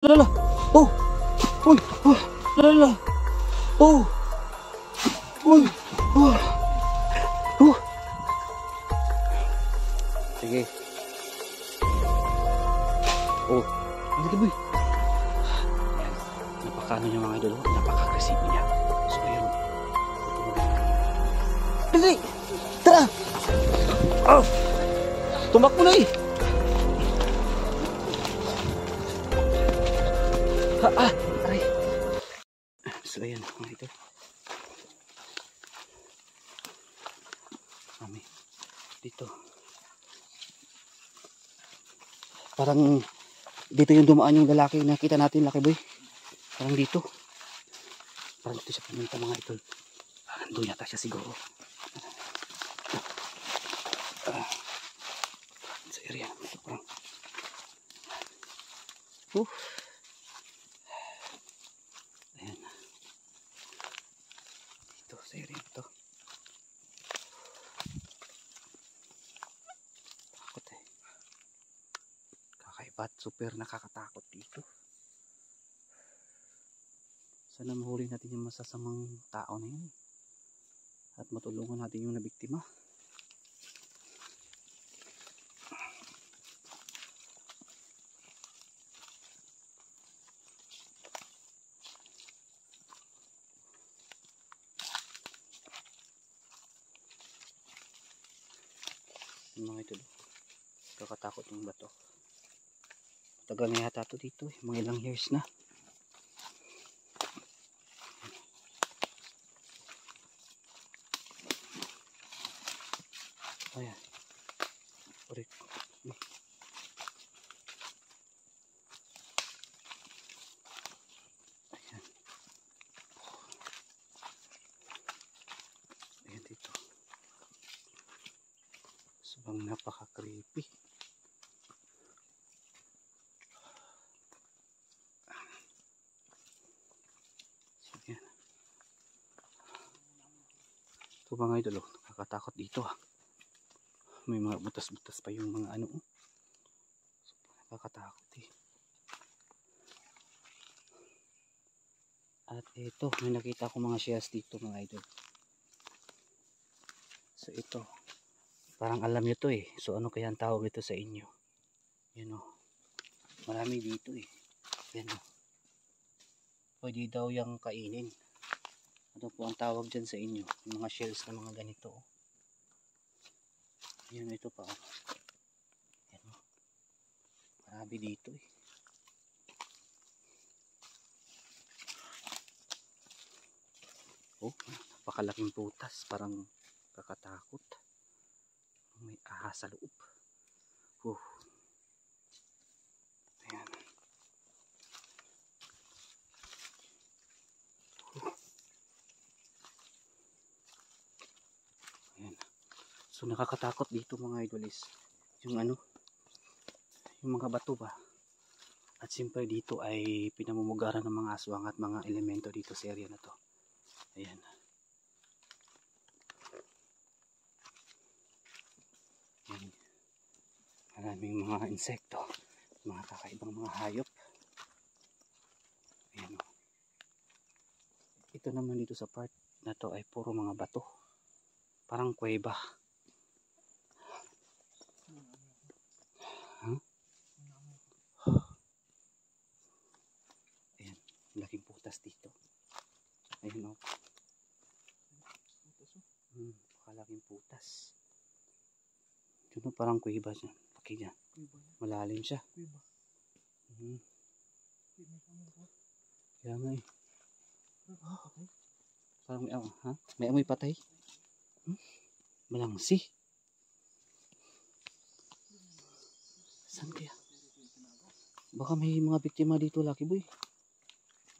Lala. Oh. Uy. Oh. Lala. Oh. Uy. Oh. Oh. Sige. Oh. Hindi boy. Ayan. Napakaano niya mga idol. Napaka-agresibo niya. So ayun. Dali. Tara. Oh. Tumakbo na eh. Aray. So ayan mga idol. Kami dito. Parang dito yung dumaan yung lalaki na nakita natin, Lucky Boy. Parang dito. Parang dito siya pumunta mga idol. Nandun yata siya siguro. Sa area. Parang. Ayan. Dito sa area ito. Takot eh. Kakaiba at super nakakatakot dito. Sana mahuli natin yung masasamang tao na yun. At matulungan natin yung nabiktima. Yung mga ito, kakatakot yung bato. Tagal na yata ito dito, mga ilang years na. Ayan. Ulit. Ayan. Ayan dito. Sabang napaka-creepy. Sige. Ito mga idol, nakakatakot dito ha. May mga butas-butas pa yung mga ano. So, nakakatakot eh. At ito, may nakita ko mga shells dito mga idol. So ito, parang alam nyo to eh. So ano kaya ang tawag ito sa inyo? Yan o. Marami dito eh. Yan o. Pwede daw yung kainin. Ano po ang tawag dyan sa inyo? Yung mga shells na mga ganito o. Yan, ito pa o. Yan o. Marami dito eh. Oh, napakalaking putas. Parang kakatakot. May ahas sa loob. Ayan. Ayan. So nakakatakot dito mga idolis. Yung ano, yung mga bato ba. At siyempre dito ay pinamumugaran ng mga aswang at mga elemento dito sa area na to. Ayan. Ayan. Maraming mga insekto, mga kakaibang mga hayop. Ayan o. Ito naman dito sa part na to ay puro mga bato. Parang kuweba. Huh? Ayan, laking putas dito. Ayan o. Pakalaking putas. Ito parang kuweba siya. Laki niya. Malalim siya. Kaya nga eh. Parang may amoy, ha? May amoy patay. Malangsi. Saan kaya? Baka may mga biktima dito, Lucky Boy.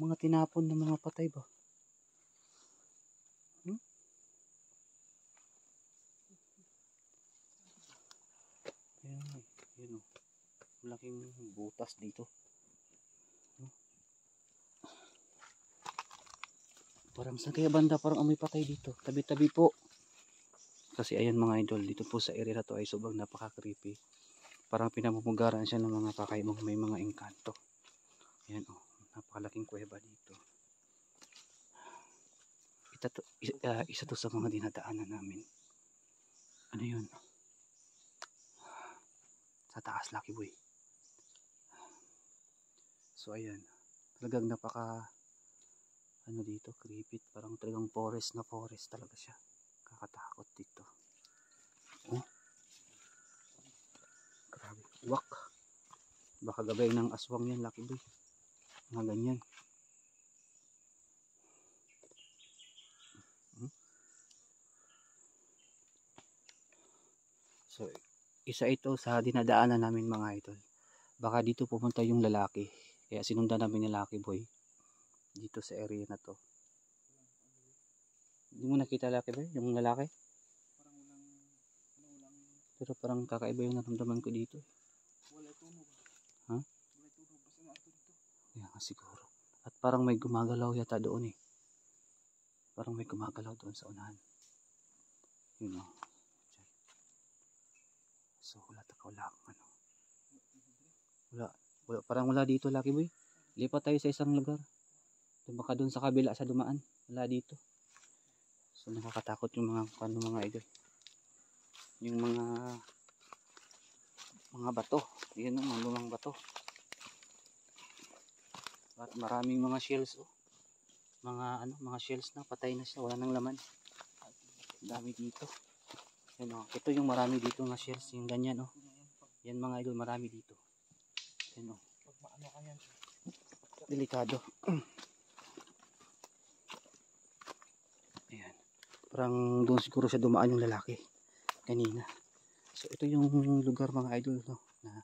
Mga tinapon na mga patay ba? Ayan, yun o. Malaking butas dito. Parang saan kaya banda? Parang amoy patay dito. Tabi-tabi po. Kasi ayan mga idol, dito po sa area na to ay sobrang napaka-creepy. Parang pinamumugaran siya ng mga kakaibang may mga engkanto. Ayan oh, napakalaking kuweba dito. Isa to sa mga dinadaanan namin. Ano yun? Sa taas, Lucky Boy. So ayan, talagang napaka ano dito, creepy. Parang talagang forest na forest talaga siya. Kakatakot dito. Oh, grabe, wak. Baka gabay ng aswang yan, Lucky Boy. Mga ganyan. So, isa ito sa dinadaanan namin mga idol. Baka dito pupunta yung lalaki. Kaya sinundan namin ni Lucky Boy dito sa area na to. Hindi mo nakita, Lucky Boy, yung lalaki? Pero parang kakaiba yung naramdaman ko dito. Wala tunog. Ha? Wala tunog. Basta nga ito dito. Kaya nga siguro. At parang may gumagalaw yata doon eh. Parang may gumagalaw doon sa unahan. Yun o. So wala takaw lang. Ano? Wala. Parang wala dito, Lucky Boy. Lipat tayo sa isang lugar. Baka doon sa kabila sa dumaan. Wala dito. So nakakatakot yung mga idol. Yung mga bato. Yan o, mga lumang bato. At maraming mga shells oh. Mga shells na patay na siya, wala nang laman. Dami dito. Yan oh. Ito yung marami dito na shells, yung ganyan oh. Yan mga idol, marami dito. Yan oh. Delikado. Ayan. Parang doon siguro siya dumaan yung lalaki kanina. So ito yung lugar mga idol no, na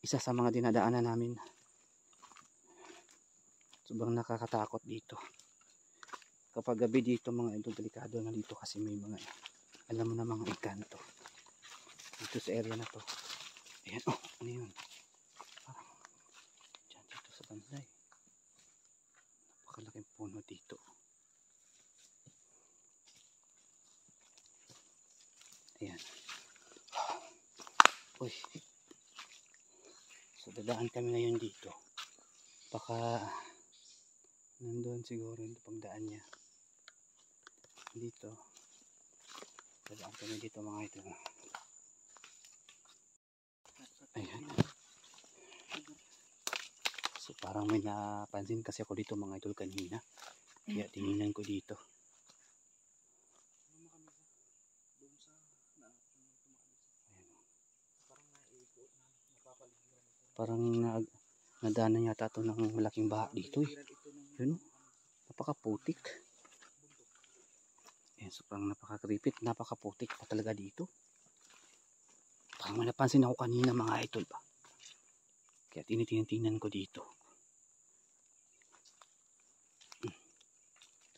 isa sa mga dinadaanan namin. Sobrang nakakatakot dito. Kapag gabi dito mga idol, delikado na dito kasi may mga, alam mo na, mga engkanto dito sa area na to. Ayan oh, ano yun? Parang dyan dito sa banday. Napakalaking puno dito. Ayan. Uy. So dadaan kami ngayon dito. Baka nandun siguro yung pagdaan niya. Dito. Dadaan kami dito mga ito. Ayan. So parang may napansin kasi ako dito mga idol kanina. Kaya tinignan ko dito. Parang nadaanan yata ito ng malaking baha dito eh. Yun, napakaputik. Ayan, so parang napaka-creepy, napakaputik pa talaga dito. Parang may napansin ako kanina mga idol ba. Kaya tinitingnan ko dito.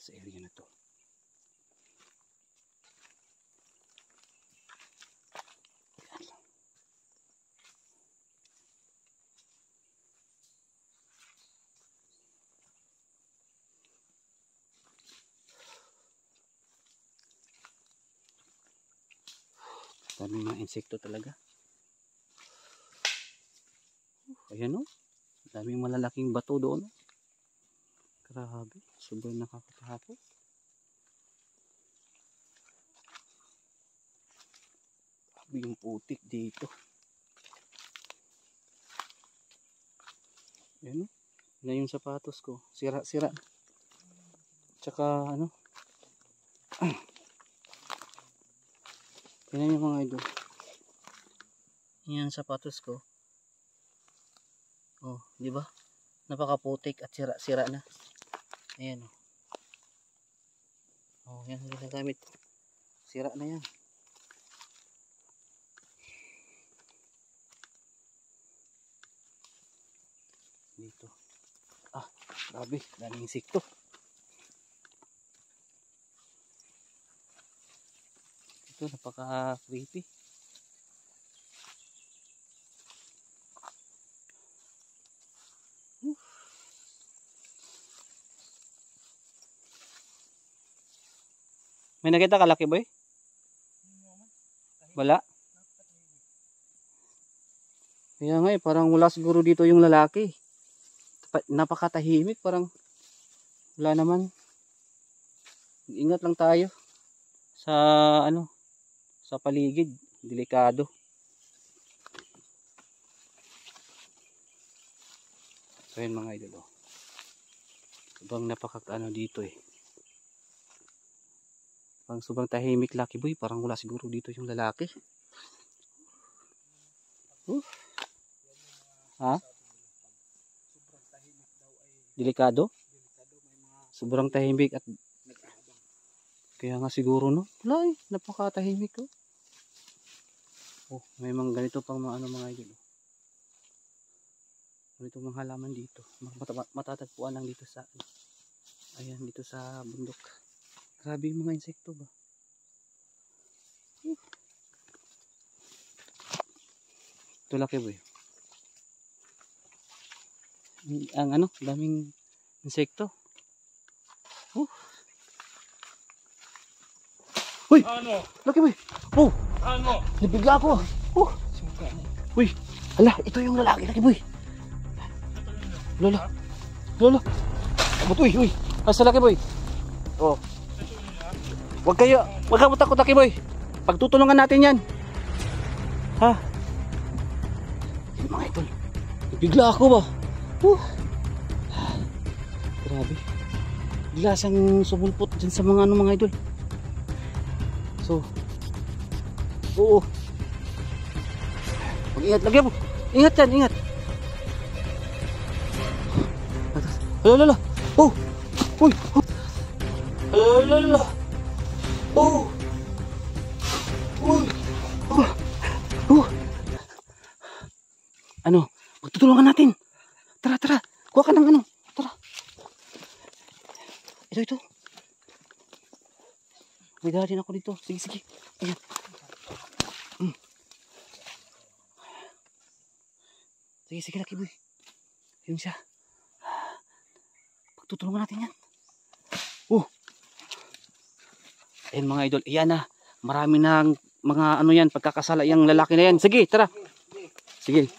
Sa area na to. Daming mga insekto talaga. Ayan o. Daming malalaking bato doon. Grabe. Sobrang nakakatakot. Grabe yung putik dito. Ayan o. Yan yung sapatos ko. Sira-sira. Tsaka ano. Yan yung mga idol. Yan sapatos ko. Oh, di ba? Napakaputik at sira-sira na. Ayan oh. Oh, yan ang ginagamit. Sira na yan. Dito. Ah, grabe, daming insekto. Ito napaka-creepy. May nakita ka, Lucky Boy? Wala? Kaya nga eh, parang wala siguro dito yung lalaki. napakatahimik, parang wala naman. Ingat lang tayo sa sa paligid, delikado. So yun mga idol, sobrang dito eh. Parang sobrang tahimik, Lucky Boy, parang wala siguro dito yung lalaki. Ha? Delikado? Sobrang tahimik at kaya nga siguro no. Wala eh, napakatahimik ko. Oh, may mga ganito pang mga mga idol. Ganito mga halaman dito. Matatagpuan lang dito sa ayan, dito sa bundok. Grabe yung mga insekto ba. Ito Lucky Boy. Ang daming insekto. Uy! Ano? Lucky Boy! Oh! Ano? Nabigla ako! Oh! Uy! Hala! Ito yung lalaki, Lucky Boy! Lola! Lola! Uy! Uy! Asa Lucky Boy? Oh! Wag ka matakot, Lucky Boy! Pagtutulungan natin yan! Ha? Yung mga idol! Nabigla ako ba? Grabe! Bigla siyang sumulpot dyan sa mga mga idol. So, oo. Mag-ingat lagi mo. Ingat yan, ingat. Lala. Oh. Uy. Lala. Oh. Uy. Ano? Magtutulungan natin. Tara. Kuha ka ng Tara. Ito. May dala din ako dito. Sige. Ayan. Sige, Lucky Boy. Yun siya. Pagtutulungan natin yan. Ayan mga idol. Ayan na. Marami na mga yan. Pagkakasala yung lalaki na yan. Sige, tara. Sige,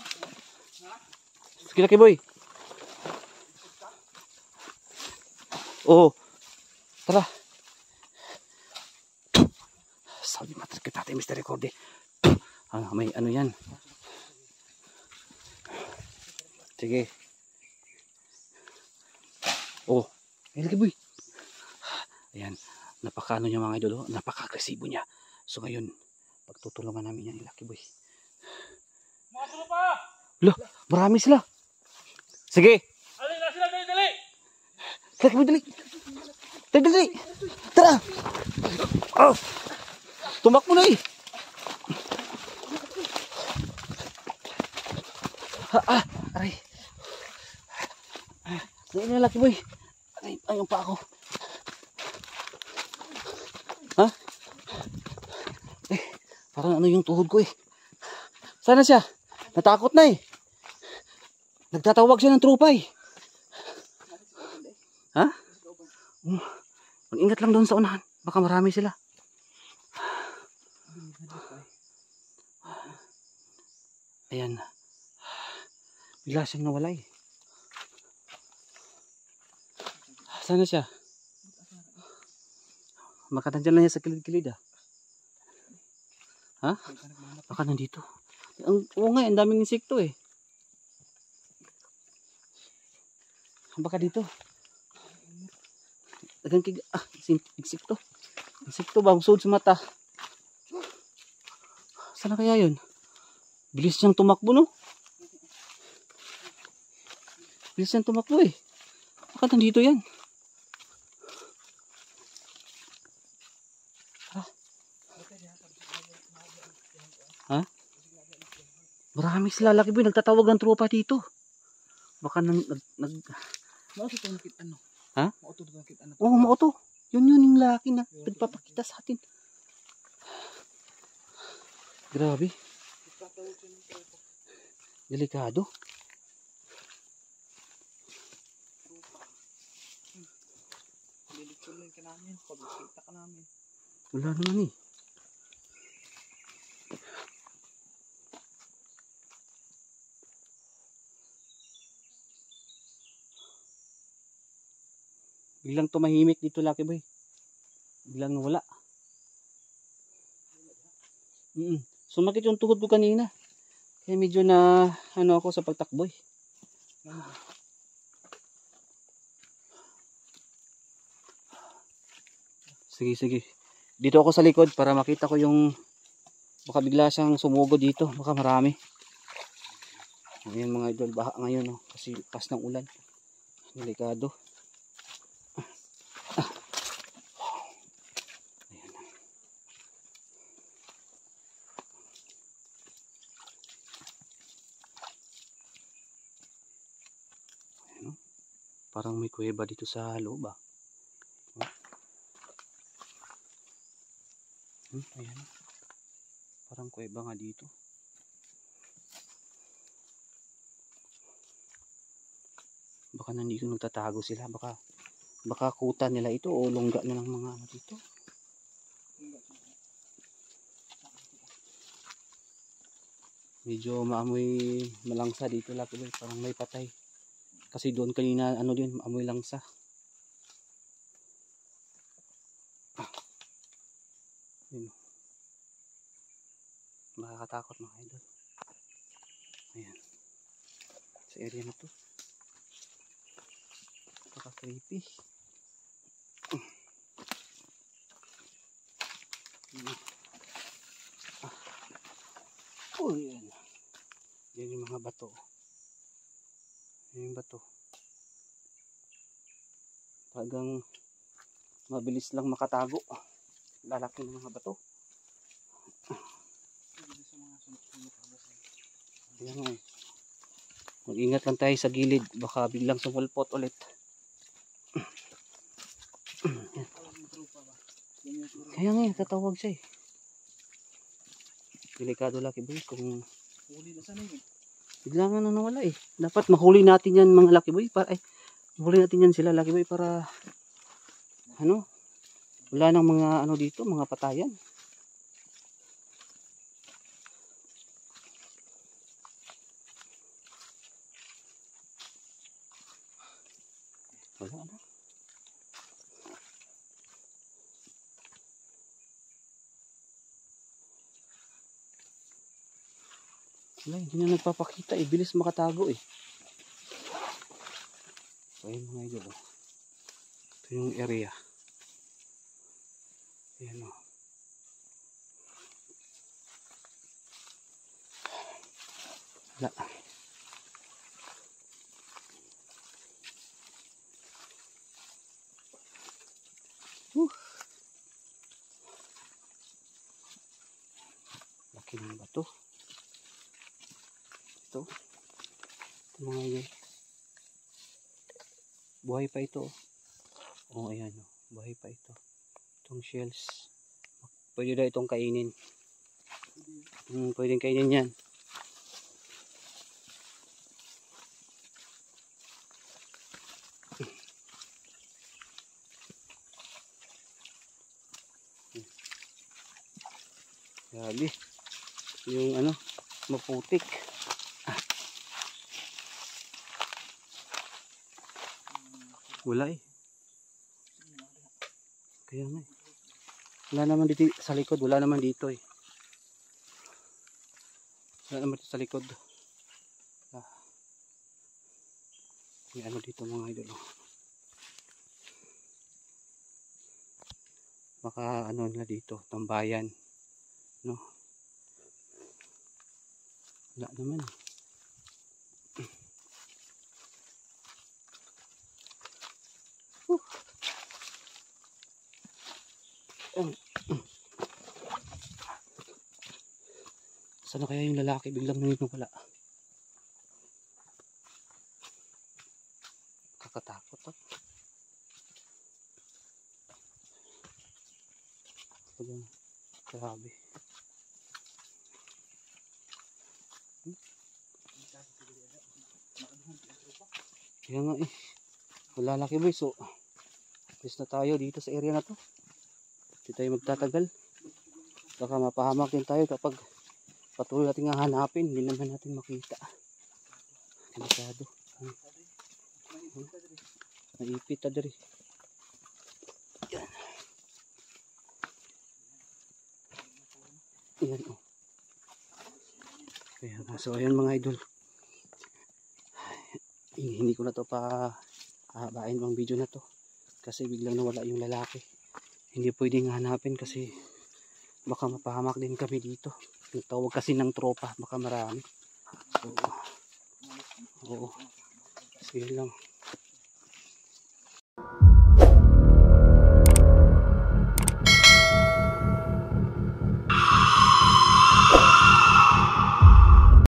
Lucky Boy. Oo. Tara. Sabi mata kita tayo Mr. Recorde. May yan. Sige. Oh, Lucky Boy. Ayan, niya mga idol, napaka-agresibo niya. So ngayon, pagtutulungan namin yan ni Lucky Boy. Mga tropa! Loh, marami sila. Sige. Alin na sila, dali! Lucky Boy, dali. Tara. Oh. Tumakbo na eh. Aray. Dali na Lucky Boy. Ayun pa ako. Ha? Parang yung tuhod ko eh. Sana siya? Natakot na eh. Nagtatawag siya ng tropa eh. Ha? Mag-ingat lang doon sa unahan. Baka marami sila. Ayan. Bigla siyang nawala eh. Sana siya? Baka nandiyan lang niya sa kilid-kilid ah. Ha? Baka nandito. Oo nga, ang daming insekto eh. Baka dito. Insekto. Insekto ba? Usod sa mata. Sana kaya yun? Bilis siyang tumakbo no? Bilis siyang tumakbo eh. Baka nandito yan. Ha? Marami sila Lucky Boy. Nagtatawag ng tropa dito. Baka Mauto to nakit ano? Ha? Mauto to nakit ano? Oo, mauto. Yun yung laki na nagpapakita sa atin. Grabe. Delikado. Lilituloy ka namin. Pagkita ka namin. Wala naman eh. Biglang tumahimik dito, Lucky Boy. Biglang nawala. Sumakit yung tuhod ko kanina. Kaya medyo na ano ako sa pagtakbo eh. Sige, sige. Dito ako sa likod para makita ko yung baka bigla siyang sumugo dito. Baka marami. Ayan mga idol, baha ngayon oh, kasi pas ng ulan. Delikado. Parang may kuweba dito sa loob ah. Ayan. Parang kuweba nga dito. Baka nandito nagtatago sila. Baka kuta nila ito o lungga na ng mga ano dito. Medyo maamoy malangsa dito, Lucky Boy. Parang may patay. Kasi doon kanina ano din, amoy langsa. Yun. Makakatakot mga idol. Ayan. Sa area na to. Napaka-creepy. Oh, yan. Yan yung mga bato. Yan yung bato. Talagang mabilis lang makatago. Lalaki ng mga bato. Ayan nga eh. Mag-ingat lang tayo sa gilid. Baka biglang sumulpot ulit. Kaya nga eh, tatawag siya eh. Delikado, Lucky Boy kung Huli na sana yun. bigla nga na nawala eh. Dapat mahuli natin yan mga Lucky Boy. Mahuli natin yan sila Lucky Boy para ano, wala nang mga ano dito, mga patayan. Wala na. Wala, hindi na nagpapakita eh. Bilis makatago eh. So ayun mga idol oh. Ito yung area. Ayan oh. Wala. Laki ng bato. Ito mga idol. Buhay pa ito. Oh, ayan oh. Buhay pa ito. Itong shells. Pwede daw itong kainin. Pwedeng kainin yan. Grabe. Yung ano, maputik. Wala eh. Kaya nga eh. Wala naman dito sa likod. Wala naman dito eh. Wala naman dito sa likod. May ano dito mga idol. Baka ano nila dito. Tambayan. No? Wala naman eh. Sana kaya yung lalaki biglang naniniwala? Kakatakot ah. Grabe. Kaya nga eh. Wala Lucky Boy. So, please na tayo dito sa area na to. Hindi tayo magtatagal. Baka mapahamak din tayo kapag patuloy natin nga hanapin. Hindi naman natin makita. Delikado. Naipit na diri. Ayan oh. Ayan, so ayan mga idol. Hindi ko na to pa habain ang video na to. Kasi biglang nawala yung lalaki. Hindi pwedeng hanapin kasi baka mapahamak din kami dito. Yung tawag kasi ng tropa, baka marami. So, oo. So yun lang.